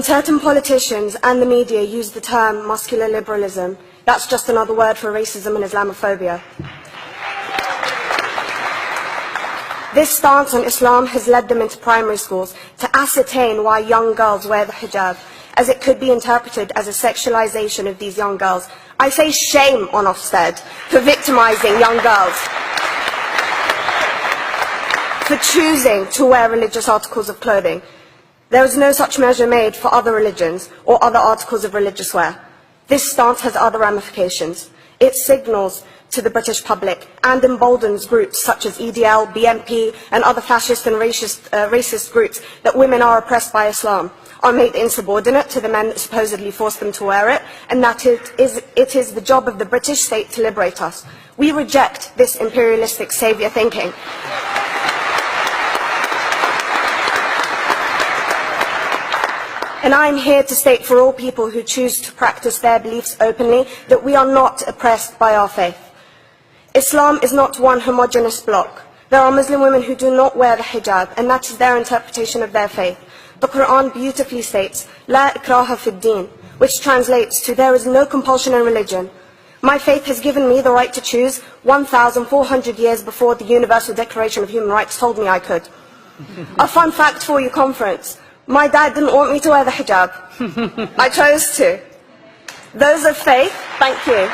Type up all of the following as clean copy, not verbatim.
Certain politicians and the media use the term muscular liberalism. That's just another word for racism and Islamophobia. This stance on Islam has led them into primary schools to ascertain why young girls wear the hijab, as it could be interpreted as a sexualization of these young girls. I say shame on Ofsted for victimizing young girls, for choosing to wear religious articles of clothing. There is no such measure made for other religions or other articles of religious wear. This stance has other ramifications. It signals to the British public and emboldens groups such as EDL, BNP and other fascist and racist groups that women are oppressed by Islam, are made insubordinate to the men that supposedly force them to wear it, and that it is the job of the British state to liberate us. We reject this imperialistic saviour thinking. And I am here to state for all people who choose to practice their beliefs openly that we are not oppressed by our faith. Islam is not one homogeneous block. There are Muslim women who do not wear the hijab, and that is their interpretation of their faith. The Quran beautifully states, La ikraha fid din, which translates to, there is no compulsion in religion. My faith has given me the right to choose 1,400 years before the Universal Declaration of Human Rights told me I could. A fun fact for your conference. My dad didn't want me to wear the hijab. I chose to. Those of faith, thank you.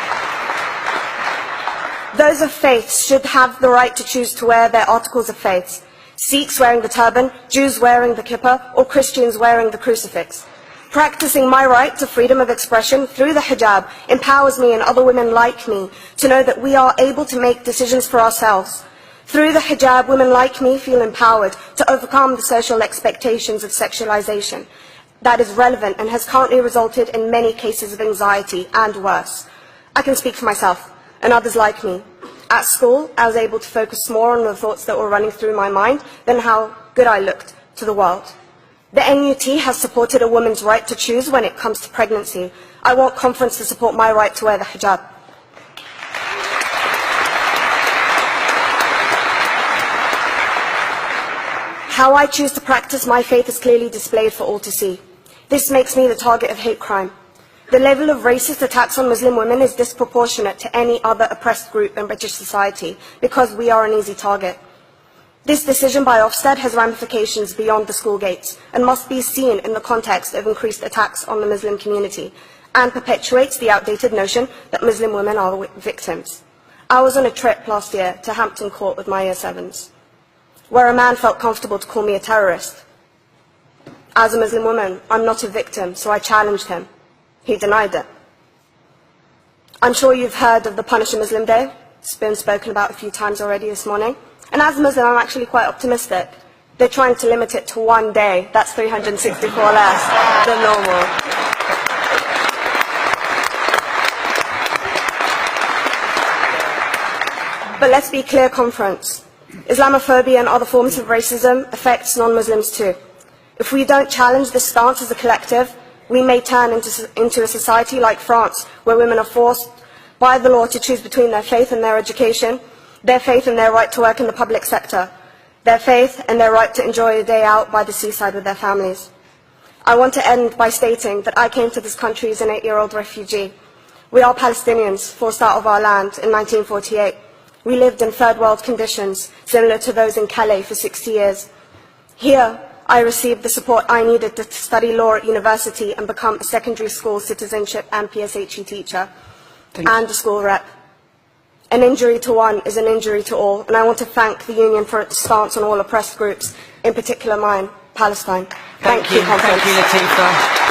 Those of faith should have the right to choose to wear their articles of faith. Sikhs wearing the turban, Jews wearing the kippah, or Christians wearing the crucifix. Practicing my right to freedom of expression through the hijab empowers me and other women like me to know that we are able to make decisions for ourselves. Through the hijab, women like me feel empowered to overcome the social expectations of sexualization that is relevant and has currently resulted in many cases of anxiety and worse. I can speak for myself and others like me. At school, I was able to focus more on the thoughts that were running through my mind than how good I looked to the world. The NUT has supported a woman's right to choose when it comes to pregnancy. I want conference to support my right to wear the hijab. How I choose to practice my faith is clearly displayed for all to see. This makes me the target of hate crime. The level of racist attacks on Muslim women is disproportionate to any other oppressed group in British society because we are an easy target. This decision by Ofsted has ramifications beyond the school gates and must be seen in the context of increased attacks on the Muslim community and perpetuates the outdated notion that Muslim women are victims. I was on a trip last year to Hampton Court with my Year 7s, where a man felt comfortable to call me a terrorist. As a Muslim woman, I'm not a victim, so I challenged him. He denied it. I'm sure you've heard of the Punish a Muslim Day. It's been spoken about a few times already this morning. And as a Muslim, I'm actually quite optimistic. They're trying to limit it to one day. That's 364 less than normal. But let's be clear, conference. Islamophobia and other forms of racism affects non-Muslims too. If we don't challenge this stance as a collective, we may turn into a society like France, where women are forced by the law to choose between their faith and their education, their faith and their right to work in the public sector, their faith and their right to enjoy a day out by the seaside with their families. I want to end by stating that I came to this country as an 8-year-old refugee. We are Palestinians, forced out of our land in 1948. We lived in third world conditions, similar to those in Calais for 60 years. Here, I received the support I needed to study law at university and become a secondary school citizenship and PSHE teacher and a school rep. An injury to one is an injury to all, and I want to thank the Union for its stance on all oppressed groups, in particular mine, Palestine. Thank you, Conference. Thank you, Latifa.